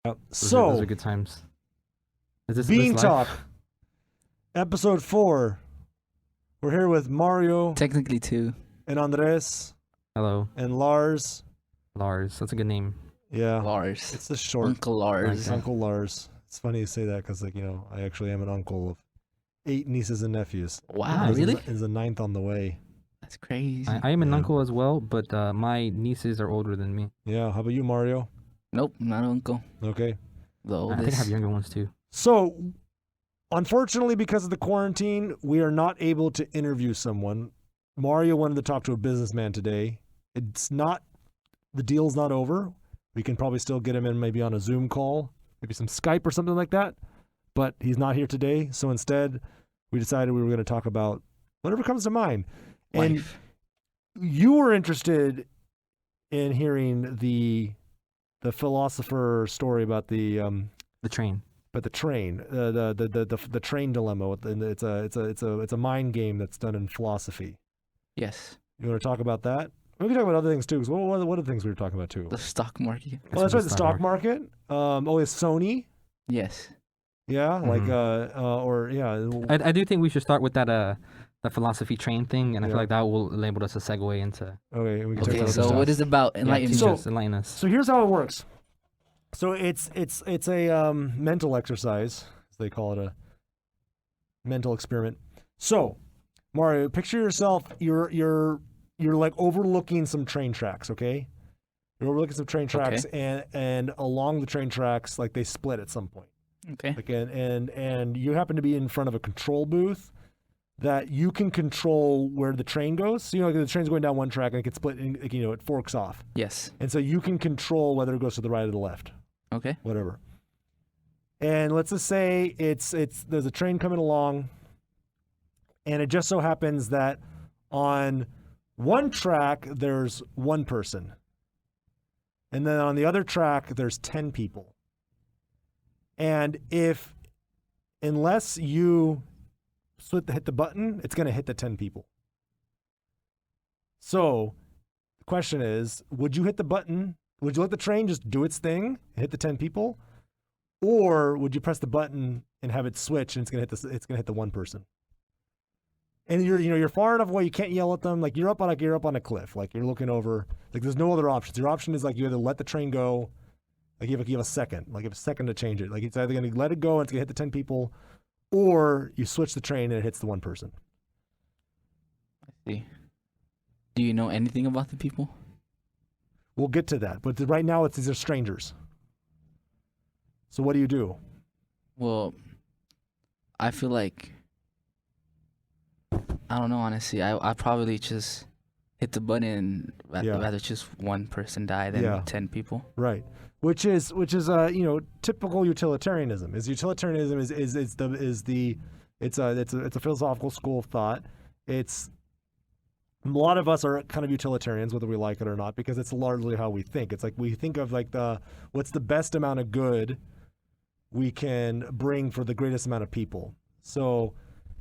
Those are good times. Is this Bean live? Talk, episode 4. We're here with Mario Technically 2. and Andres Hello, and Lars. Lars. That's a good name. Yeah, Lars. it's the short. Uncle Lars. Okay. Uncle Lars. It's funny you say that because, I actually am an uncle of 8 nieces and nephews. Wow, Nice. really? Is the 9th on the way. That's crazy. I am an Yeah. uncle as well, but my nieces are older than me. Yeah, how about you, Mario? Nope, not uncle. Okay. The I think I oldest. have younger ones too. So, unfortunately, because of the quarantine, we are not able to interview someone. Mario wanted to talk to a businessman today. The deal's not over. We can probably still get him in maybe on a Zoom call, maybe some Skype or something like that. But he's not here today. So instead, we decided we were going to talk about whatever comes to mind. And Life. you were interested in hearing the philosopher story about the The train. the train dilemma. It's a mind game that's done in philosophy. Yes. You want to talk about that? We can talk about other things too. 'Cause what are the things we were talking about too? The stock market. Well, that's right. The stock market. It's Sony. Yes. Yeah, Mm-hmm. I do think we should start with that philosophy train thing, and I Yeah. feel like that will enable us to segue into. Okay, we can talk Okay, about so other stuff. what is it about? Enlighten me. So- just enlighten us. So here's how it works. So it's a mental exercise, as they call it, a mental experiment. So, Mario, picture yourself. You're like overlooking some train tracks. Okay, you're overlooking some train tracks, and along the train tracks, like they split at some point. Okay. Like and you happen to be in front of a control booth that you can control where the train goes. So, like the train's going down one track and it gets split, and it forks off. Yes. And so you can control whether it goes to the right or the left, Okay. whatever. And let's just say there's a train coming along, and it just so happens that on one track there's one person, and then on the other track there's 10 people. And unless you hit the button, it's going to hit the 10 people. So the question is, would you hit the button? Would you let the train just do its thing and hit the 10 people? Or would you press the button and have it switch and it's going to hit the one person? And you're far enough away, you can't yell at them. Like you're up on a cliff, like you're looking over, like there's no other options. Your option is like you either let the train go, like you have a second, like you have a second to change it. Like it's either going to let it go and it's going to hit the 10 people, or you switch the train and it hits the one person. I see. Do you know anything about the people? We'll get to that, but right now these are strangers. So what do you do? Well, I feel like I don't know, honestly. I probably just hit the button and Yeah. rather just one person die than Yeah. 10 people. Right. Which is typical utilitarianism. Utilitarianism it's a philosophical school of thought. A lot of us are kind of utilitarians, whether we like it or not, because it's largely how we think. It's like we think of like what's the best amount of good we can bring for the greatest amount of people. So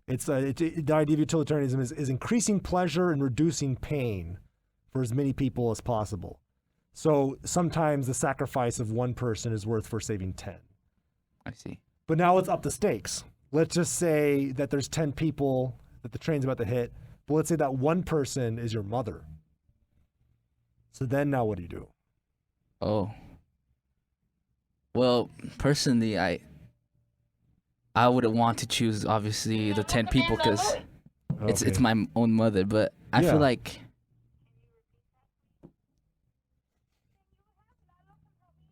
the idea of utilitarianism is increasing pleasure and reducing pain for as many people as possible. So sometimes the sacrifice of one person is worth for saving 10. I see. But now let's up the stakes. Let's just say that there's 10 people that the train's about to hit. But let's say that one person is your mother. So then now what do you do? Oh. Well, personally, I would want to choose obviously the 10 people because it's my own mother, but I Yeah. feel like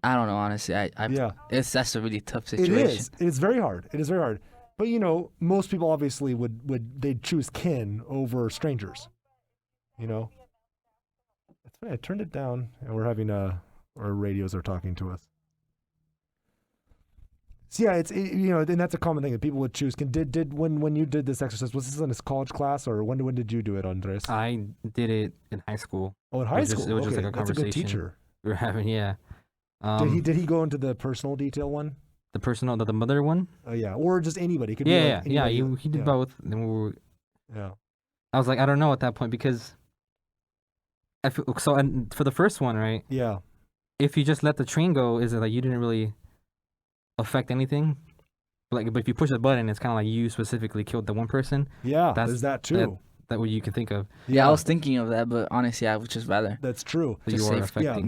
I don't know, honestly. That's a really tough situation. It is. It is very hard. It is very hard. But most people obviously they'd choose kin over strangers. It's funny. I turned it down, and we're having our radios are talking to us. So yeah, and that's a common thing that people would choose. When you did this exercise, was this in this college class, or when did you do it, Andres? I did it in high school. Oh, in high school. It was just like a That's a good conversation. teacher. We were having, yeah. Did he go into the personal detail one? The personal, the mother one? Yeah, or just anybody. It could Yeah, be yeah, like yeah. anybody. He did both. And then Yeah. I was like, I don't know at that point because and for the first one, right? Yeah. If you just let the train go, is it like you didn't really affect anything. Like, but if you push the button, it's kind of like you specifically killed the one person. Yeah, there's that too. That what you can think of. Yeah, I was thinking of that, but honestly, I would just rather That's true. So you are affecting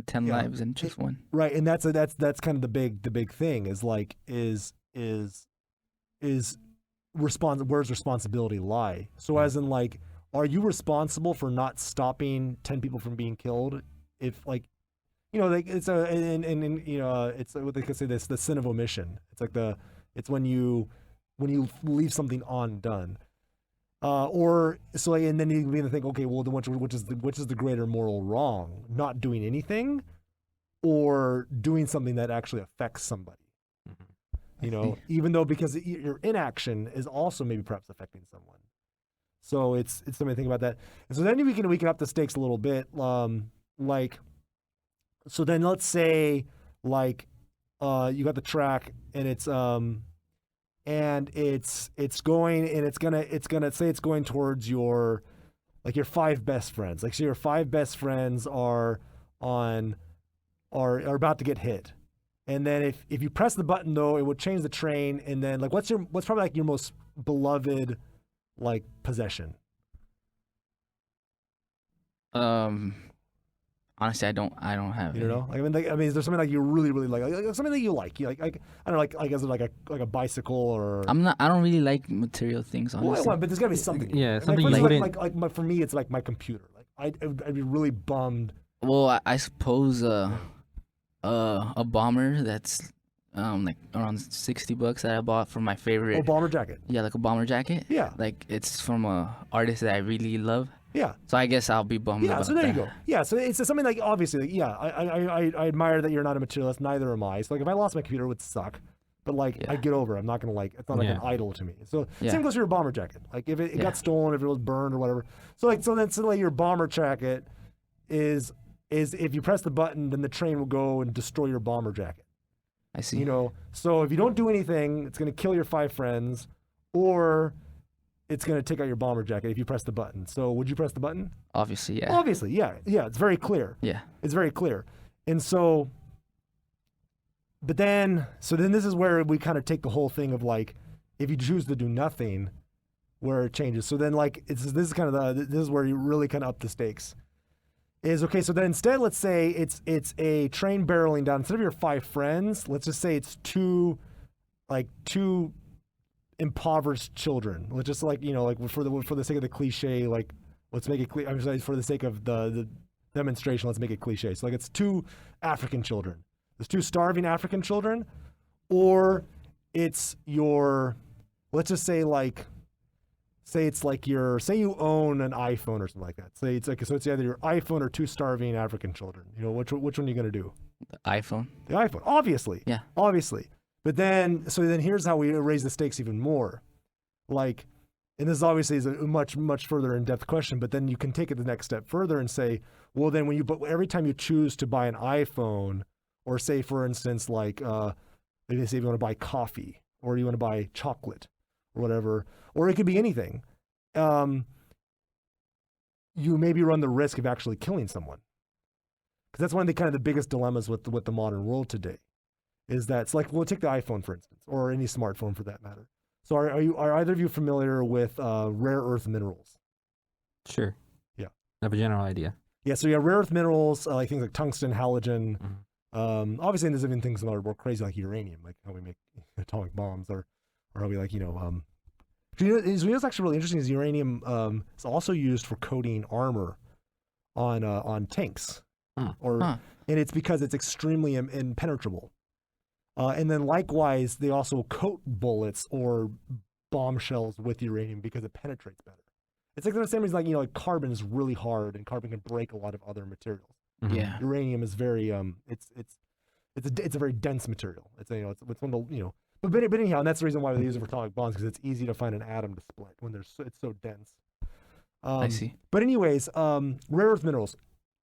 10 lives and just one. Right, and that's kind of the big thing is like is where's responsibility lie? So as in like, are you responsible for not stopping 10 people from being killed? If like, like it's it's what they could say, this the sin of omission. It's when you leave something undone. Or so, and then you begin to think, okay, well, then which is the greater moral wrong? Not doing anything, or doing something that actually affects somebody. Even though because your inaction is also maybe perhaps affecting someone. So it's something to think about that. And so then we can up the stakes a little bit. So then let's say like you got the track and it's going towards your 5 best friends. Like so your 5 best friends are about to get hit. And then if you press the button though, it would change the train. And then like what's probably like your most beloved like possession? Honestly, I don't have. You know, I mean, is there something like you really like something that you like? You like I don't know, like is it like a bicycle or? I don't really like material things, honestly. Well, but there's gotta be something. Yeah, something like, you wouldn't. Like for me, it's like my computer. Like I'd be really bummed. Well, I suppose a bomber that's like around $60 that I bought for my favorite. A bomber jacket. Yeah, like a bomber jacket. Yeah. Like it's from a artist that I really love. Yeah. So I guess I'll be bummed about that. So there you go. Yeah, so it's something like, obviously, like, yeah, I admire that you're not a materialist, neither am I. So like if I lost my computer, it would suck. But like I'd get over it. I'm not gonna it's not like an idol to me. So same goes for your bomber jacket. Like if it got stolen, if it was burned or whatever. So then your bomber jacket is if you press the button, then the train will go and destroy your bomber jacket. I see. So if you don't do anything, it's gonna kill your 5 friends, or it's going to take out your bomber jacket if you press the button. So would you press the button? Obviously, yeah. Obviously, yeah. Yeah, it's very clear. Yeah. It's very clear. And so, then this is where we kind of take the whole thing of like, if you choose to do nothing, where it changes. So then like, this is where you really kind of up the stakes. Is okay, so then instead, let's say it's a train barreling down. Instead of your 5 friends, let's just say it's two impoverished children. Let's just like for the sake of the cliche, like let's make it I'm sorry, for the sake of the demonstration, let's make it cliche. So like it's 2 African children. There's 2 starving African children, or it's your, let's just say it's like say you own an iPhone or something like that. Say it's like, so it's either your iPhone or 2 starving African children. Which one are you gonna do? The iPhone. The iPhone, obviously. Yeah. Obviously. But then here's how we raise the stakes even more. Like, and this obviously is a much, much further in-depth question, but then you can take it the next step further and say, well, then every time you choose to buy an iPhone, or say, for instance, like, maybe say if you want to buy coffee, or you want to buy chocolate, or whatever, or it could be anything, you maybe run the risk of actually killing someone. Because that's one of the biggest dilemmas with the modern world today. Is that it's like, we'll take the iPhone for instance, or any smartphone for that matter. So are either of you familiar with rare earth minerals? Sure. Yeah. I have a general idea. Yeah. So rare earth minerals, like things like tungsten, halogen. Mm-hmm. Obviously, there's even things that are more crazy like uranium, like how we make atomic bombs, or how we like what's actually really interesting is uranium is also used for coating armor on tanks, and it's because it's extremely impenetrable. And then likewise, they also coat bullets or bombshells with uranium because it penetrates better. It's like the same reason, like carbon is really hard, and carbon can break a lot of other materials. Mm-hmm. Yeah. Uranium is very it's a very dense material. It's one of the but anyhow, and that's the reason why they use it for atomic bombs, because it's easy to find an atom to split when it's so dense. I see. But anyways, rare earth minerals.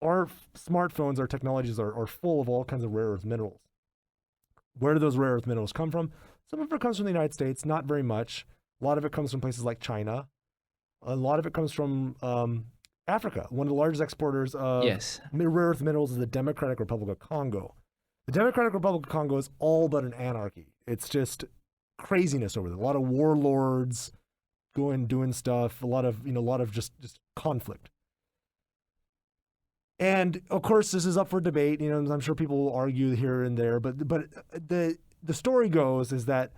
Our smartphones, our technologies are full of all kinds of rare earth minerals. Where do those rare earth minerals come from? Some of it comes from the United States, not very much. A lot of it comes from places like China. A lot of it comes from Africa. One of the largest exporters of rare earth minerals is the Democratic Republic of Congo. The Democratic Republic of Congo is all but an anarchy. It's just craziness over there. A lot of warlords doing stuff. A lot of just conflict. And of course, this is up for debate. I'm sure people will argue here and there. But the story goes is that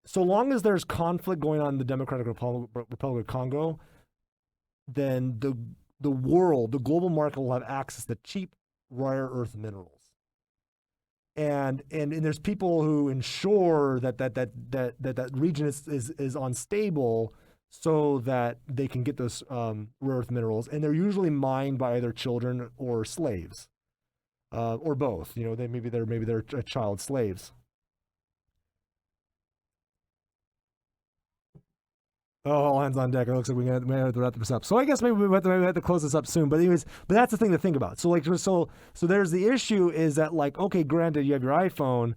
so long as there's conflict going on in the Democratic Republic of Congo, then the global market will have access to cheap rare earth minerals. And there's people who ensure that region is unstable so that they can get those rare earth minerals, and they're usually mined by either children or slaves, or both. Maybe they're child slaves. Oh, all hands on deck. It looks like we have to wrap this up. So I guess maybe we have to close this up soon. But anyways, that's the thing to think about. So there's the issue is that okay, granted you have your iPhone,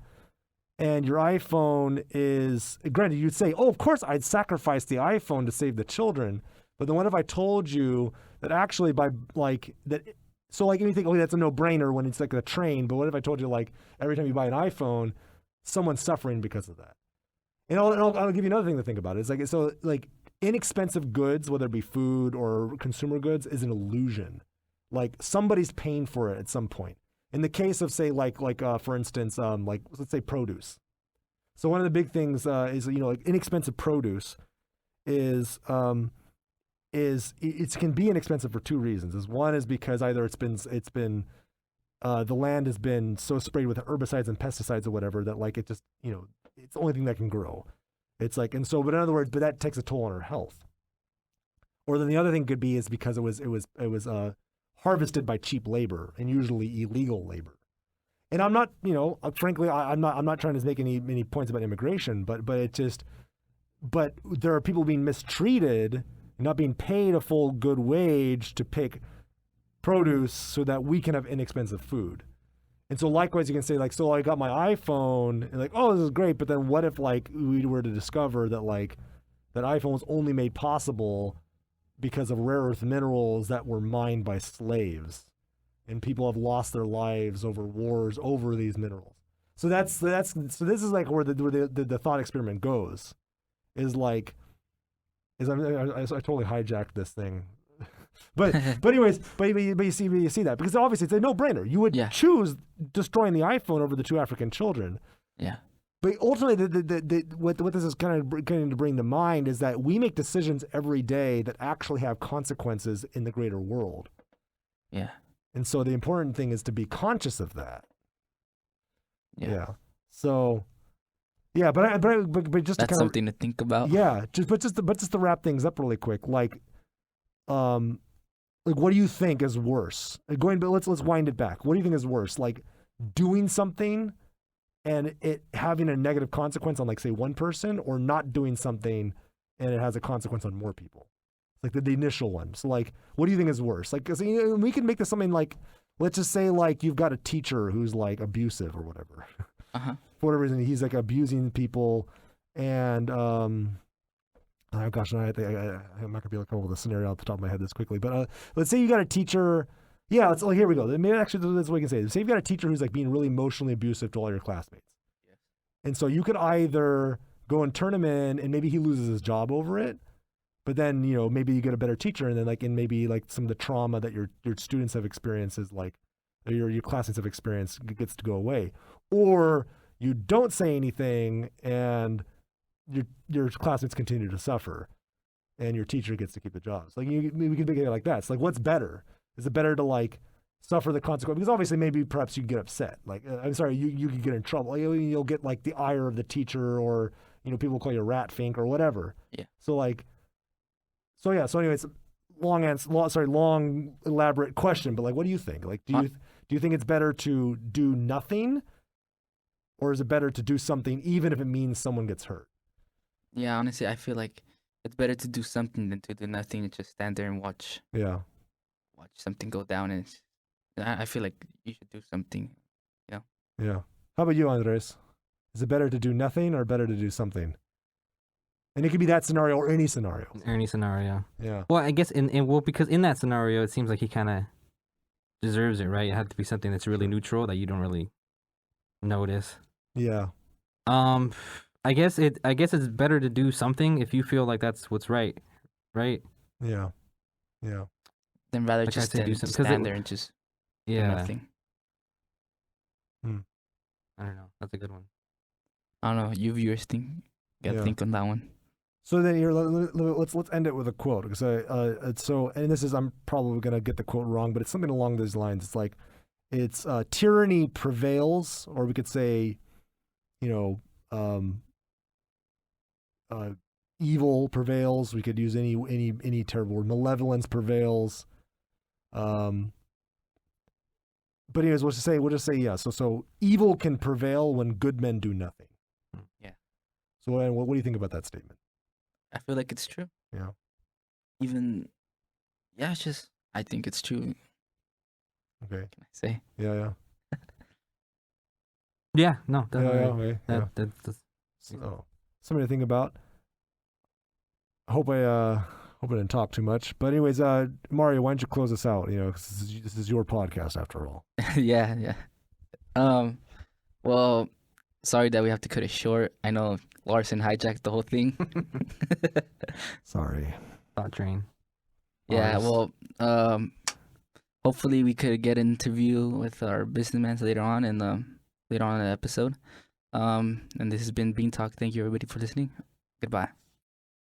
and your iPhone is granted you'd say, oh, of course I'd sacrifice the iPhone to save the children. But then what if I told you that actually by that? So you think, oh, that's a no-brainer when it's like a train. But what if I told you every time you buy an iPhone, someone's suffering because of that? And I'll give you another thing to think about. It's inexpensive goods, whether it be food or consumer goods, is an illusion. Somebody's paying for it at some point. In the case of say for instance, let's say produce. So one of the big things is inexpensive produce is it can be inexpensive for two reasons. One is because either it's been the land has been so sprayed with herbicides and pesticides or whatever that it just it's the only thing that can grow. It's but in other words, but that takes a toll on our health. Or then the other thing could be is because it was harvested by cheap labor and usually illegal labor. And I'm not, frankly, I'm not trying to make any points about immigration, but there are people being mistreated, not being paid a full good wage to pick produce so that we can have inexpensive food. And so likewise, you can say so I got my iPhone and oh, this is great. But then what if we were to discover that that iPhone was only made possible because of rare earth minerals that were mined by slaves, and people have lost their lives over wars over these minerals. So this is where the thought experiment goes, I totally hijacked this thing. But anyways, but you see that because obviously it's a no-brainer. You would choose destroying the iPhone over the two African children. Yeah. But ultimately, what this is kind of to bring to mind is that we make decisions every day that actually have consequences in the greater world. Yeah. And so the important thing is to be conscious of that. Yeah. So. Yeah, but just that's something to think about. Yeah, just to wrap things up really quick, what do you think is worse? Let's wind it back. What do you think is worse? Doing something and it having a negative consequence on say one person, or not doing something and it has a consequence on more people? The initial one. So what do you think is worse? Cuz we can make this something let's just say you've got a teacher who's abusive or whatever. Uh-huh. For whatever reason, he's abusing people, and oh gosh, I'm not gonna be able to come up with a scenario off the top of my head this quickly. But let's say you got a teacher. Yeah, here we go. Maybe actually that's what we can say. Say you've got a teacher who's being really emotionally abusive to all your classmates. Yes. And so you could either go and turn him in, and maybe he loses his job over it. But then maybe you get a better teacher, and then and maybe some of the trauma that your students have experienced is or your classmates have experienced gets to go away. Or you don't say anything, and your classmates continue to suffer, and your teacher gets to keep the jobs. We can think of it like that. It's what's better? Is it better to suffer the consequence? Because obviously, maybe perhaps you can get upset. I'm sorry, you could get in trouble. You'll get the ire of the teacher, or people will call you a rat fink or whatever. Yeah. So anyways, long elaborate question, but what do you think? Do you think it's better to do nothing, or is it better to do something even if it means someone gets hurt? Yeah, honestly, I feel like it's better to do something than to do nothing and just stand there and watch. Yeah. Watch something go down, and I feel like you should do something. Yeah. How about you, Andres? Is it better to do nothing or better to do something? And it could be that scenario or any scenario. Any scenario. Yeah. Well, I guess because in that scenario, it seems like he kind of deserves it, right? It had to be something that's really neutral that you don't really notice. Yeah. I guess it's better to do something if you feel like that's what's right. Yeah. Yeah. Then rather Like I just said, do something, stand there and just do nothing. I don't know. That's a good one. I don't know. You viewers gotta think on that one. So then here, let's end it with a quote, because and this is, I'm probably gonna get the quote wrong, but it's something along those lines. It's like, it's tyranny prevails, or we could say, evil prevails. We could use any terrible word. Malevolence prevails. But anyways, we'll just say yeah. So evil can prevail when good men do nothing. Yeah. So what do you think about that statement? I feel like it's true. Yeah. It's just, I think it's true. Okay. Can I say? Yeah. Yeah. No. Definitely. Yeah. That's something to think about. I hope I didn't talk too much. But anyways, Mario, why don't you close us out? 'Cause this is your podcast after all. Yeah. Well, sorry that we have to cut it short. I know Larson hijacked the whole thing. Sorry. Thought train. Yeah, well, hopefully we could get an interview with our businessmen later on in the episode. And this has been Bean Talk. Thank you everybody for listening. Goodbye.